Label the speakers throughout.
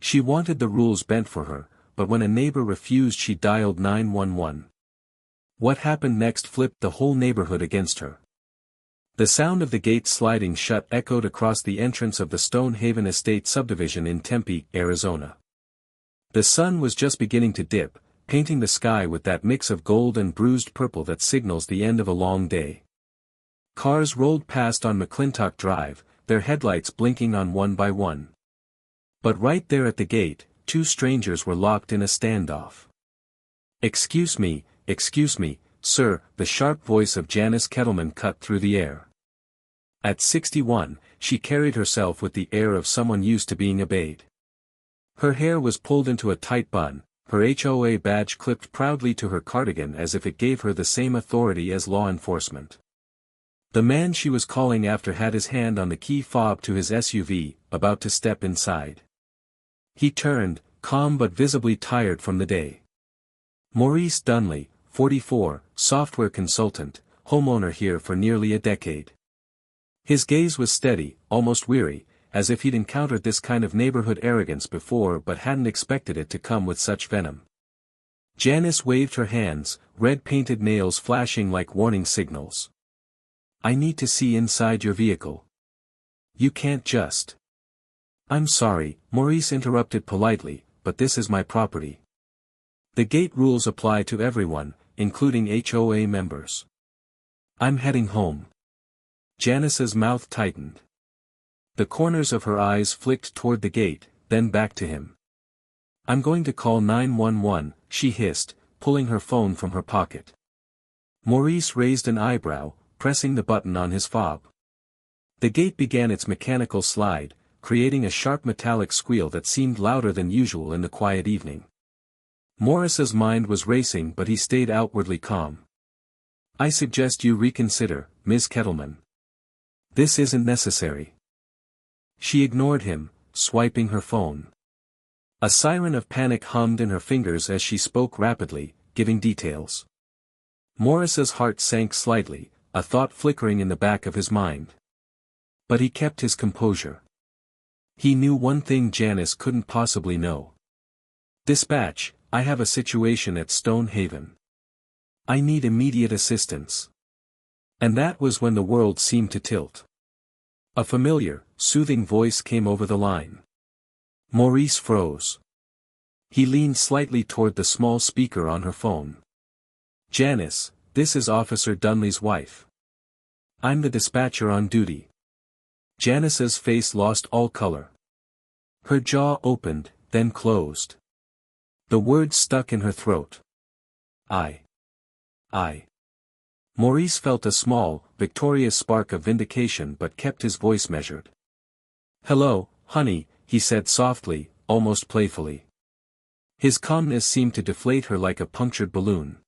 Speaker 1: She wanted the rules bent for her, but when a neighbor refused she dialed 911. What happened next flipped the whole neighborhood against her. The sound of the gate sliding shut echoed across the entrance of the Stonehaven Estate subdivision in Tempe, Arizona. The sun was just beginning to dip, painting the sky with that mix of gold and bruised purple that signals the end of a long day. Cars rolled past on McClintock Drive, their headlights blinking on one by one. But right there at the gate, two strangers were locked in a standoff. Excuse me, sir," the sharp voice of Janice Kettelman cut through the air. At 61, she carried herself with the air of someone used to being obeyed. Her hair was pulled into a tight bun, her HOA badge clipped proudly to her cardigan as if it gave her the same authority as law enforcement. The man she was calling after had his hand on the key fob to his SUV, about to step inside. He turned, calm but visibly tired from the day. Maurice Dunley, 44, software consultant, homeowner here for nearly a decade. His gaze was steady, almost weary, as if he'd encountered this kind of neighborhood arrogance before but hadn't expected it to come with such venom. Janice waved her hands, red-painted nails flashing like warning signals. "I need to see inside your vehicle. You can't just—" "I'm sorry," Maurice interrupted politely, "but this is my property. The gate rules apply to everyone, including HOA members. I'm heading home." Janice's mouth tightened. The corners of her eyes flicked toward the gate, then back to him. "I'm going to call 911, she hissed, pulling her phone from her pocket. Maurice raised an eyebrow, pressing the button on his fob. The gate began its mechanical slide, creating a sharp metallic squeal that seemed louder than usual in the quiet evening. Maurice's mind was racing but he stayed outwardly calm. "I suggest you reconsider, Ms. Kettelman. This isn't necessary." She ignored him, swiping her phone. A siren of panic hummed in her fingers as she spoke rapidly, giving details. Maurice's heart sank slightly, a thought flickering in the back of his mind. But he kept his composure. He knew one thing Janice couldn't possibly know. "Dispatch, I have a situation at Stonehaven. I need immediate assistance." And that was when the world seemed to tilt. A familiar, soothing voice came over the line. Maurice froze. He leaned slightly toward the small speaker on her phone. "Janice, this is Officer Dunley's wife. I'm the dispatcher on duty." Janice's face lost all color. Her jaw opened, then closed. The words stuck in her throat. I. Maurice felt a small, victorious spark of vindication but kept his voice measured. "Hello, honey," he said softly, almost playfully. His calmness seemed to deflate her like a punctured balloon.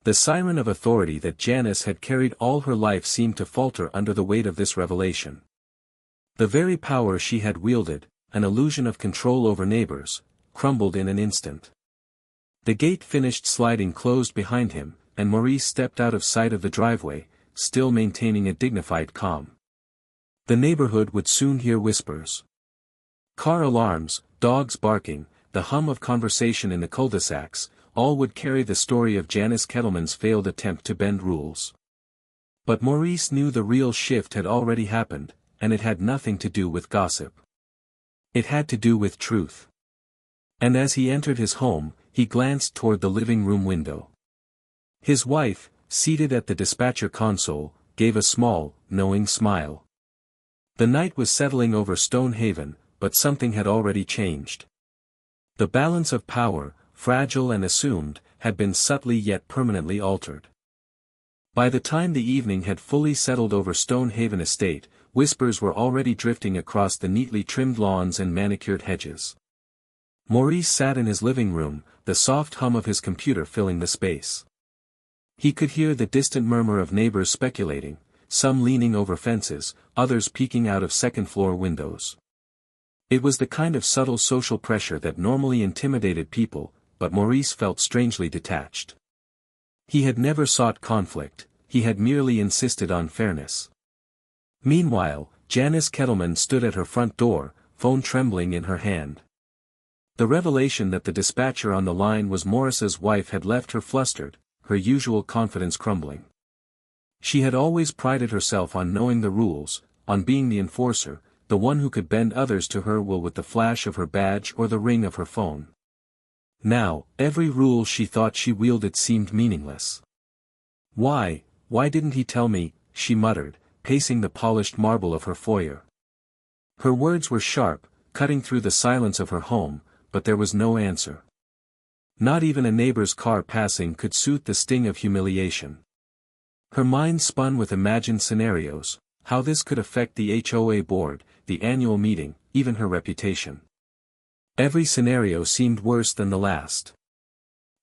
Speaker 1: The siren of authority that Janice had carried all her life seemed to falter under the weight of this revelation. The very power she had wielded, an illusion of control over neighbors, crumbled in an instant. The gate finished sliding closed behind him, and Maurice stepped out of sight of the driveway, still maintaining a dignified calm. The neighborhood would soon hear whispers. Car alarms, dogs barking, the hum of conversation in the cul-de-sacs, all would carry the story of Janice Kettelman's failed attempt to bend rules. But Maurice knew the real shift had already happened, and it had nothing to do with gossip. It had to do with truth. And as he entered his home, he glanced toward the living room window. His wife, seated at the dispatcher console, gave a small, knowing smile. The night was settling over Stonehaven, but something had already changed. The balance of power, fragile and assumed, had been subtly yet permanently altered. By the time the evening had fully settled over Stonehaven Estate, whispers were already drifting across the neatly trimmed lawns and manicured hedges. Maurice sat in his living room, the soft hum of his computer filling the space. He could hear the distant murmur of neighbors speculating, some leaning over fences, others peeking out of second-floor windows. It was the kind of subtle social pressure that normally intimidated people, but Maurice felt strangely detached. He had never sought conflict, he had merely insisted on fairness. Meanwhile, Janice Kettelman stood at her front door, phone trembling in her hand. The revelation that the dispatcher on the line was Maurice's wife had left her flustered, her usual confidence crumbling. She had always prided herself on knowing the rules, on being the enforcer, the one who could bend others to her will with the flash of her badge or the ring of her phone. Now, every rule she thought she wielded seemed meaningless. Why didn't he tell me, she muttered, pacing the polished marble of her foyer. Her words were sharp, cutting through the silence of her home, but there was no answer. Not even a neighbor's car passing could soothe the sting of humiliation. Her mind spun with imagined scenarios, how this could affect the HOA board, the annual meeting, even her reputation. Every scenario seemed worse than the last.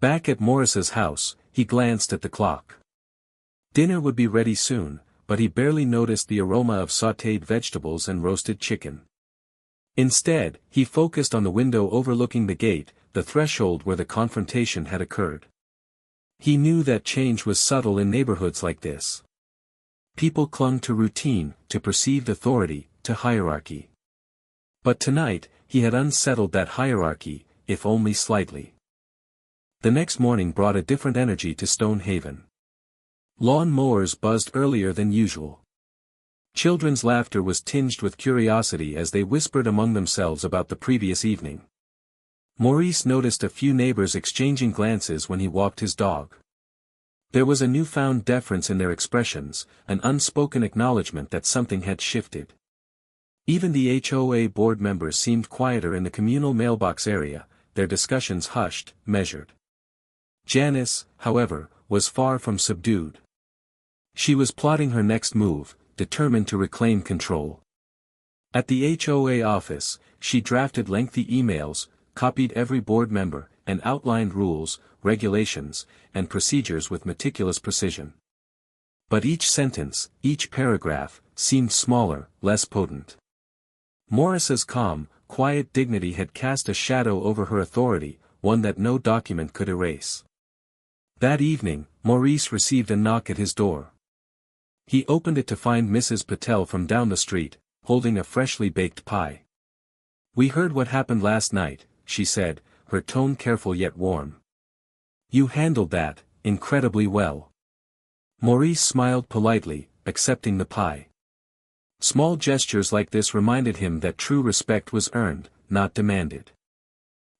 Speaker 1: Back at Maurice's house, he glanced at the clock. Dinner would be ready soon, but he barely noticed the aroma of sautéed vegetables and roasted chicken. Instead, he focused on the window overlooking the gate, the threshold where the confrontation had occurred. He knew that change was subtle in neighborhoods like this. People clung to routine, to perceived authority, to hierarchy. But tonight, he had unsettled that hierarchy, if only slightly. The next morning brought a different energy to Stonehaven. Lawn mowers buzzed earlier than usual. Children's laughter was tinged with curiosity as they whispered among themselves about the previous evening. Maurice noticed a few neighbors exchanging glances when he walked his dog. There was a newfound deference in their expressions, an unspoken acknowledgement that something had shifted. Even the HOA board members seemed quieter in the communal mailbox area, their discussions hushed, measured. Janice, however, was far from subdued. She was plotting her next move, determined to reclaim control. At the HOA office, she drafted lengthy emails, copied every board member, and outlined rules, regulations, and procedures with meticulous precision. But each sentence, each paragraph, seemed smaller, less potent. Maurice's calm, quiet dignity had cast a shadow over her authority, one that no document could erase. That evening, Maurice received a knock at his door. He opened it to find Mrs. Patel from down the street, holding a freshly baked pie. "We heard what happened last night," she said, her tone careful yet warm. "You handled that, incredibly well." Maurice smiled politely, accepting the pie. Small gestures like this reminded him that true respect was earned, not demanded.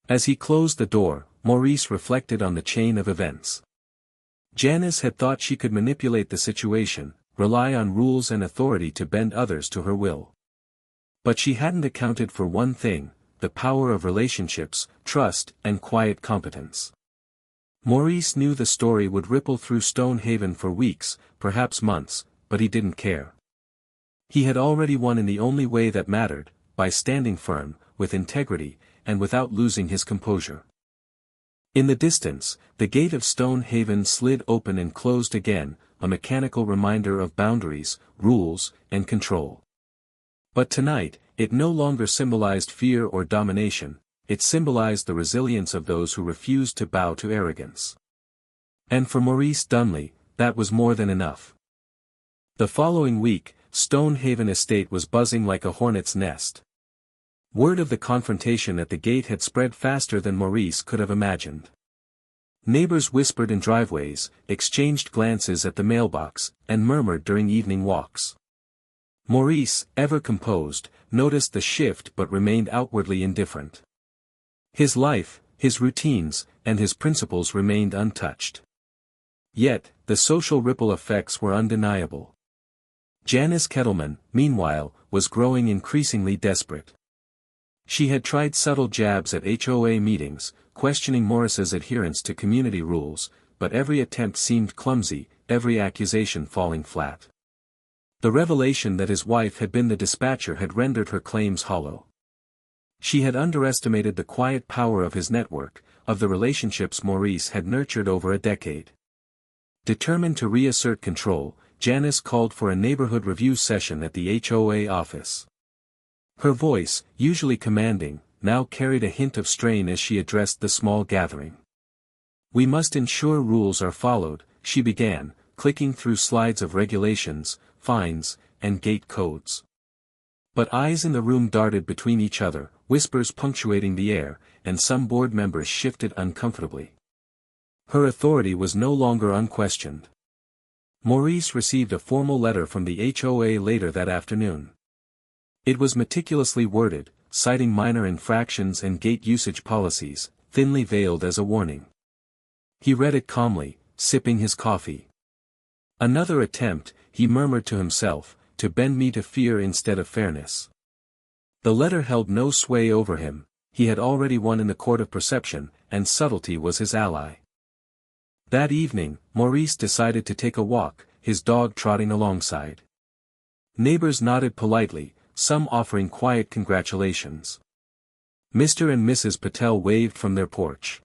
Speaker 1: As he closed the door, Maurice reflected on the chain of events. Janice had thought she could manipulate the situation, rely on rules and authority to bend others to her will. But she hadn't accounted for one thing, the power of relationships, trust, and quiet competence. Maurice knew the story would ripple through Stonehaven for weeks, perhaps months, but he didn't care. He had already won in the only way that mattered, by standing firm, with integrity, and without losing his composure. In the distance, the gate of Stonehaven slid open and closed again, a mechanical reminder of boundaries, rules, and control. But tonight, it no longer symbolized fear or domination, it symbolized the resilience of those who refused to bow to arrogance. And for Maurice Dunley, that was more than enough. The following week, Stonehaven Estate was buzzing like a hornet's nest. Word of the confrontation at the gate had spread faster than Maurice could have imagined. Neighbors whispered in driveways, exchanged glances at the mailbox, and murmured during evening walks. Maurice, ever composed, noticed the shift but remained outwardly indifferent. His life, his routines, and his principles remained untouched. Yet, the social ripple effects were undeniable. Janice Kettelman, meanwhile, was growing increasingly desperate. She had tried subtle jabs at HOA meetings, questioning Maurice's adherence to community rules, but every attempt seemed clumsy, every accusation falling flat. The revelation that his wife had been the dispatcher had rendered her claims hollow. She had underestimated the quiet power of his network, of the relationships Maurice had nurtured over a decade. Determined to reassert control, Janice called for a neighborhood review session at the HOA office. Her voice, usually commanding, now carried a hint of strain as she addressed the small gathering. "We must ensure rules are followed," she began, clicking through slides of regulations, fines, and gate codes. But eyes in the room darted between each other, whispers punctuating the air, and some board members shifted uncomfortably. Her authority was no longer unquestioned. Maurice received a formal letter from the HOA later that afternoon. It was meticulously worded, citing minor infractions and gate usage policies, thinly veiled as a warning. He read it calmly, sipping his coffee. Another attempt, he murmured to himself, to bend me to fear instead of fairness. The letter held no sway over him. He had already won in the court of perception, and subtlety was his ally. That evening, Maurice decided to take a walk, his dog trotting alongside. Neighbors nodded politely, some offering quiet congratulations. Mr. and Mrs. Patel waved from their porch.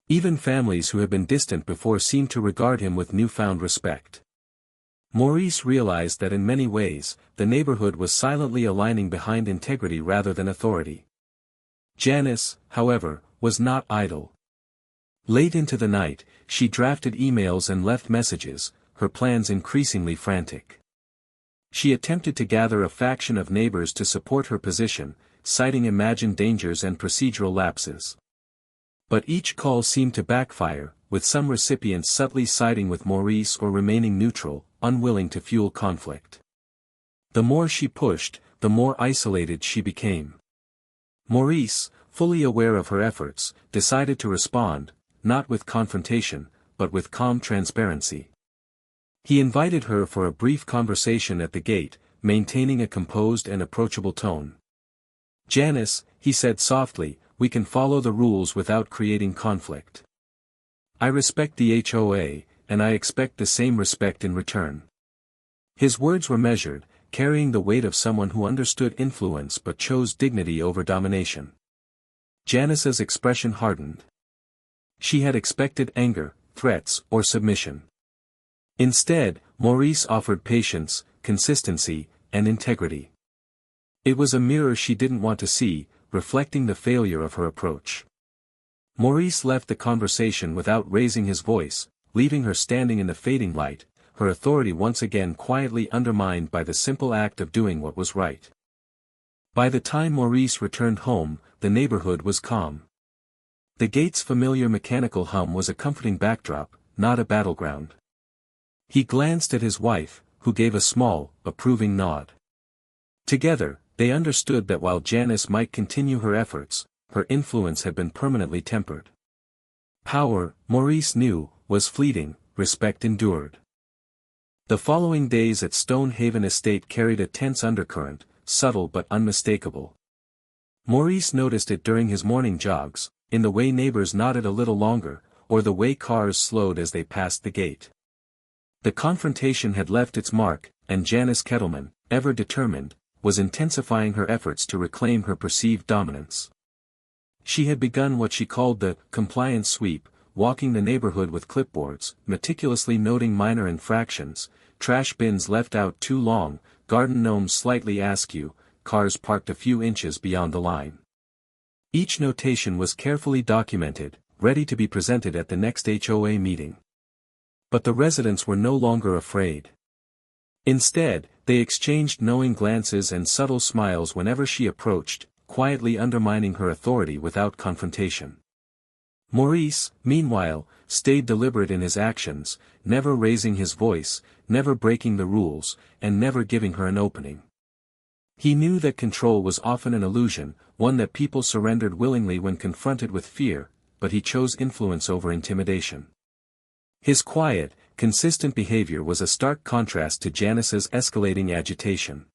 Speaker 1: Even families who had been distant before seemed to regard him with newfound respect. Maurice realized that in many ways, the neighborhood was silently aligning behind integrity rather than authority. Janice, however, was not idle. Late into the night, she drafted emails and left messages, her plans increasingly frantic. She attempted to gather a faction of neighbors to support her position, citing imagined dangers and procedural lapses. But each call seemed to backfire, with some recipients subtly siding with Maurice or remaining neutral, unwilling to fuel conflict. The more she pushed, the more isolated she became. Maurice, fully aware of her efforts, decided to respond, not with confrontation, but with calm transparency. He invited her for a brief conversation at the gate, maintaining a composed and approachable tone. "Janice," he said softly, "we can follow the rules without creating conflict. I respect the HOA, and I expect the same respect in return." His words were measured, carrying the weight of someone who understood influence but chose dignity over domination. Janice's expression hardened. She had expected anger, threats, or submission. Instead, Maurice offered patience, consistency, and integrity. It was a mirror she didn't want to see, reflecting the failure of her approach. Maurice left the conversation without raising his voice, leaving her standing in the fading light, her authority once again quietly undermined by the simple act of doing what was right. By the time Maurice returned home, the neighborhood was calm. The gate's familiar mechanical hum was a comforting backdrop, not a battleground. He glanced at his wife, who gave a small, approving nod. Together, they understood that while Janice might continue her efforts, her influence had been permanently tempered. Power, Maurice knew, was fleeting, respect endured. The following days at Stonehaven Estate carried a tense undercurrent, subtle but unmistakable. Maurice noticed it during his morning jogs, in the way neighbors nodded a little longer, or the way cars slowed as they passed the gate. The confrontation had left its mark, and Janice Kettelman, ever determined, was intensifying her efforts to reclaim her perceived dominance. She had begun what she called the compliance sweep, walking the neighborhood with clipboards, meticulously noting minor infractions, trash bins left out too long, garden gnomes slightly askew, cars parked a few inches beyond the line. Each notation was carefully documented, ready to be presented at the next HOA meeting. But the residents were no longer afraid. Instead, they exchanged knowing glances and subtle smiles whenever she approached, quietly undermining her authority without confrontation. Maurice, meanwhile, stayed deliberate in his actions, never raising his voice, never breaking the rules, and never giving her an opening. He knew that control was often an illusion, one that people surrendered willingly when confronted with fear, but he chose influence over intimidation. His quiet, consistent behavior was a stark contrast to Janice's escalating agitation.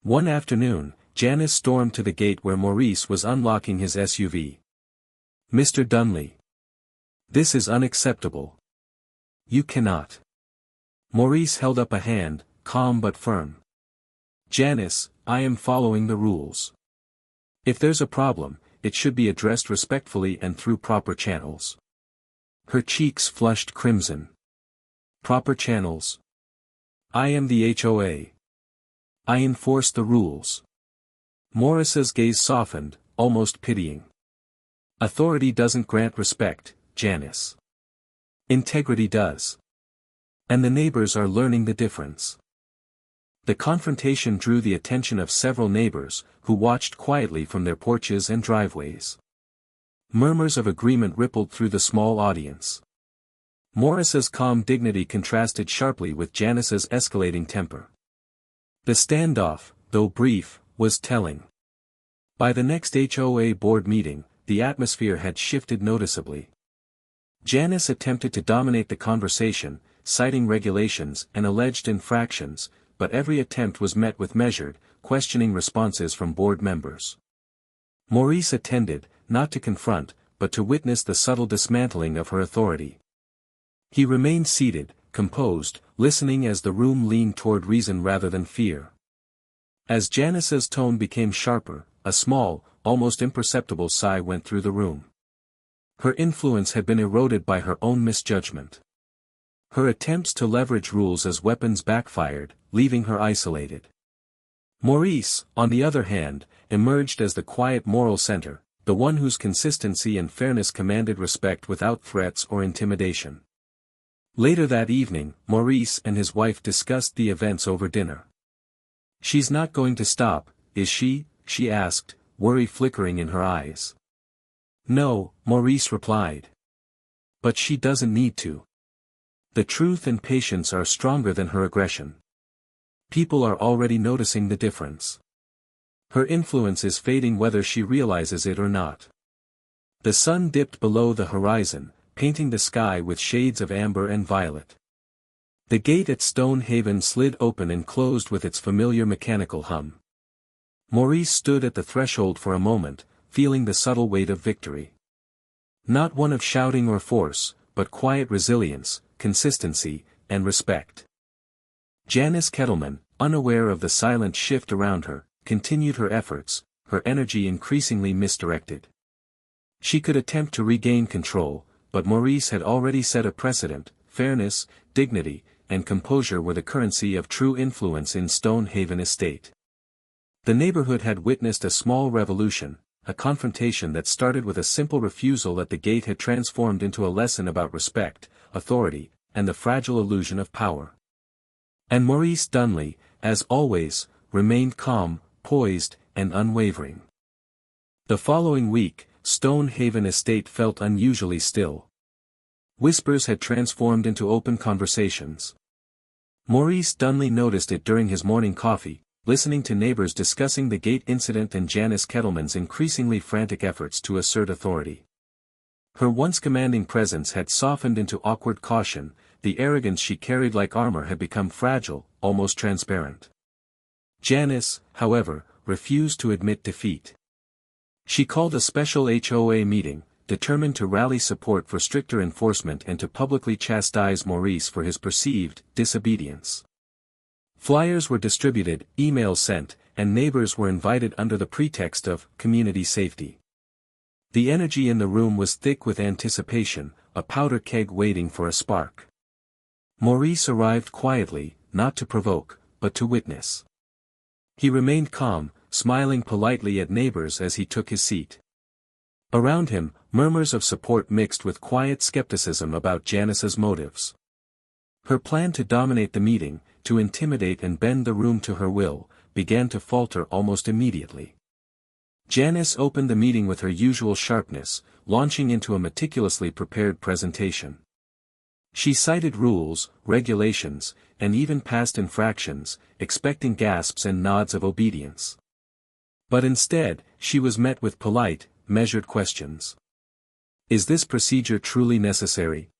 Speaker 1: One afternoon, Janice stormed to the gate where Maurice was unlocking his SUV. "Mr. Dunley. This is unacceptable. You cannot." Maurice held up a hand, calm but firm. "Janice, I am following the rules. If there's a problem, it should be addressed respectfully and through proper channels." Her cheeks flushed crimson. "Proper channels? I am the HOA. I enforce the rules." Maurice's gaze softened, almost pitying. "Authority doesn't grant respect, Janice. Integrity does. And the neighbors are learning the difference." The confrontation drew the attention of several neighbors, who watched quietly from their porches and driveways. Murmurs of agreement rippled through the small audience. Maurice's calm dignity contrasted sharply with Janice's escalating temper. The standoff, though brief, was telling. By the next HOA board meeting, the atmosphere had shifted noticeably. Janice attempted to dominate the conversation, citing regulations and alleged infractions, but every attempt was met with measured, questioning responses from board members. Maurice attended, not to confront, but to witness the subtle dismantling of her authority. He remained seated, composed, listening as the room leaned toward reason rather than fear. As Janice's tone became sharper, a small, almost imperceptible sigh went through the room. Her influence had been eroded by her own misjudgment. Her attempts to leverage rules as weapons backfired, leaving her isolated. Maurice, on the other hand, emerged as the quiet moral center, the one whose consistency and fairness commanded respect without threats or intimidation. Later that evening, Maurice and his wife discussed the events over dinner. "She's not going to stop, is she?" she asked, worry flickering in her eyes. "No," Maurice replied. "But she doesn't need to. The truth and patience are stronger than her aggression. People are already noticing the difference. Her influence is fading whether she realizes it or not." The sun dipped below the horizon, painting the sky with shades of amber and violet. The gate at Stonehaven slid open and closed with its familiar mechanical hum. Maurice stood at the threshold for a moment, feeling the subtle weight of victory. Not one of shouting or force, but quiet resilience, consistency, and respect. Janice Kettelman, unaware of the silent shift around her, continued her efforts, her energy increasingly misdirected. She could attempt to regain control, but Maurice had already set a precedent. Fairness, dignity, and composure were the currency of true influence in Stonehaven Estate. The neighborhood had witnessed a small revolution, a confrontation that started with a simple refusal at the gate had transformed into a lesson about respect, authority, and the fragile illusion of power. And Maurice Dunley, as always, remained calm, poised, and unwavering. The following week, Stonehaven Estate felt unusually still. Whispers had transformed into open conversations. Maurice Dunley noticed it during his morning coffee, listening to neighbors discussing the gate incident and Janice Kettelman's increasingly frantic efforts to assert authority. Her once commanding presence had softened into awkward caution, the arrogance she carried like armor had become fragile, almost transparent. Janice, however, refused to admit defeat. She called a special HOA meeting, determined to rally support for stricter enforcement and to publicly chastise Maurice for his perceived disobedience. Flyers were distributed, emails sent, and neighbors were invited under the pretext of community safety. The energy in the room was thick with anticipation, a powder keg waiting for a spark. Maurice arrived quietly, not to provoke, but to witness. He remained calm, smiling politely at neighbors as he took his seat. Around him, murmurs of support mixed with quiet skepticism about Janice's motives. Her plan to dominate the meeting, to intimidate and bend the room to her will, began to falter almost immediately. Janice opened the meeting with her usual sharpness, launching into a meticulously prepared presentation. She cited rules, regulations, and even past infractions, expecting gasps and nods of obedience. But instead, she was met with polite, measured questions. Is this procedure truly necessary?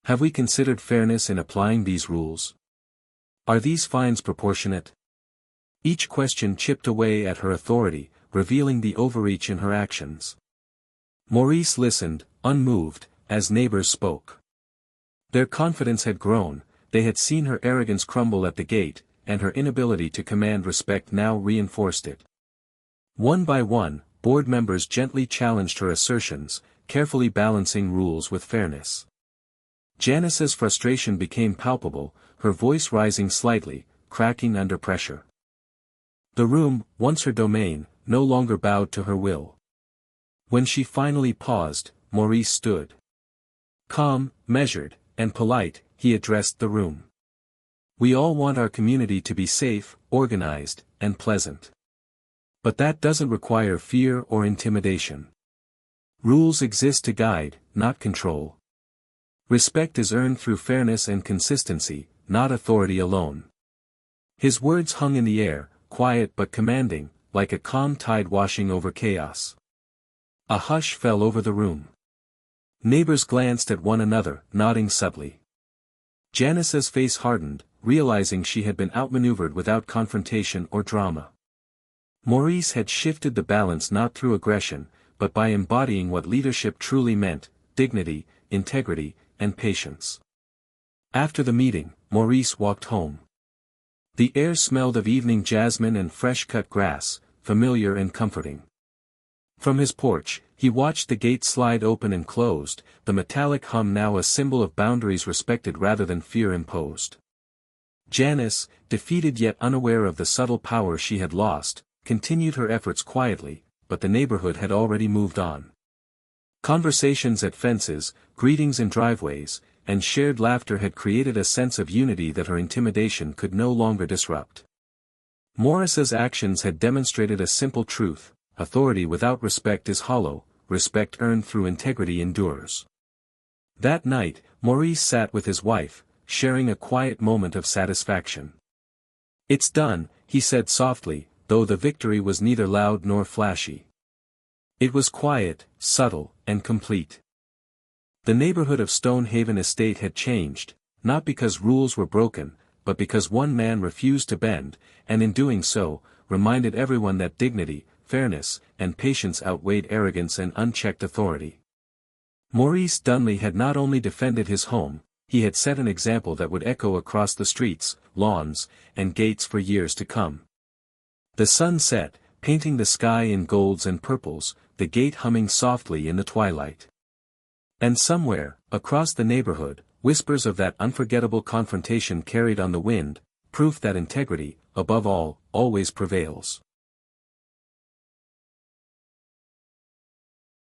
Speaker 1: Have we considered fairness in applying these rules? Are these fines proportionate? Each question chipped away at her authority, revealing the overreach in her actions. Maurice listened, unmoved, as neighbors spoke. Their confidence had grown, they had seen her arrogance crumble at the gate, and her inability to command respect now reinforced it. One by one, board members gently challenged her assertions, carefully balancing rules with fairness. Janice's frustration became palpable, her voice rising slightly, cracking under pressure. The room, once her domain, no longer bowed to her will. When she finally paused, Maurice stood. Calm, measured, and polite, he addressed the room. We all want our community to be safe, organized, and pleasant. But that doesn't require fear or intimidation. Rules exist to guide, not control. Respect is earned through fairness and consistency, not authority alone. His words hung in the air, quiet but commanding, like a calm tide washing over chaos. A hush fell over the room. Neighbors glanced at one another, nodding subtly. Janice's face hardened, realizing she had been outmaneuvered without confrontation or drama. Maurice had shifted the balance not through aggression, but by embodying what leadership truly meant: dignity, integrity, and patience. After the meeting, Maurice walked home. The air smelled of evening jasmine and fresh-cut grass, familiar and comforting. From his porch, he watched the gate slide open and closed, the metallic hum now a symbol of boundaries respected rather than fear imposed. Janice, defeated yet unaware of the subtle power she had lost, continued her efforts quietly, but the neighborhood had already moved on. Conversations at fences, greetings in driveways, and shared laughter had created a sense of unity that her intimidation could no longer disrupt. Maurice's actions had demonstrated a simple truth: authority without respect is hollow, respect earned through integrity endures. That night, Maurice sat with his wife, sharing a quiet moment of satisfaction. "It's done," he said softly, though the victory was neither loud nor flashy. It was quiet, subtle, and complete. The neighborhood of Stonehaven Estate had changed, not because rules were broken, but because one man refused to bend, and in doing so, reminded everyone that dignity, fairness, and patience outweighed arrogance and unchecked authority. Maurice Dunley had not only defended his home, he had set an example that would echo across the streets, lawns, and gates for years to come. The sun set, painting the sky in golds and purples, the gate humming softly in the twilight. And somewhere, across the neighborhood, whispers of that unforgettable confrontation carried on the wind, proof that integrity, above all, always prevails.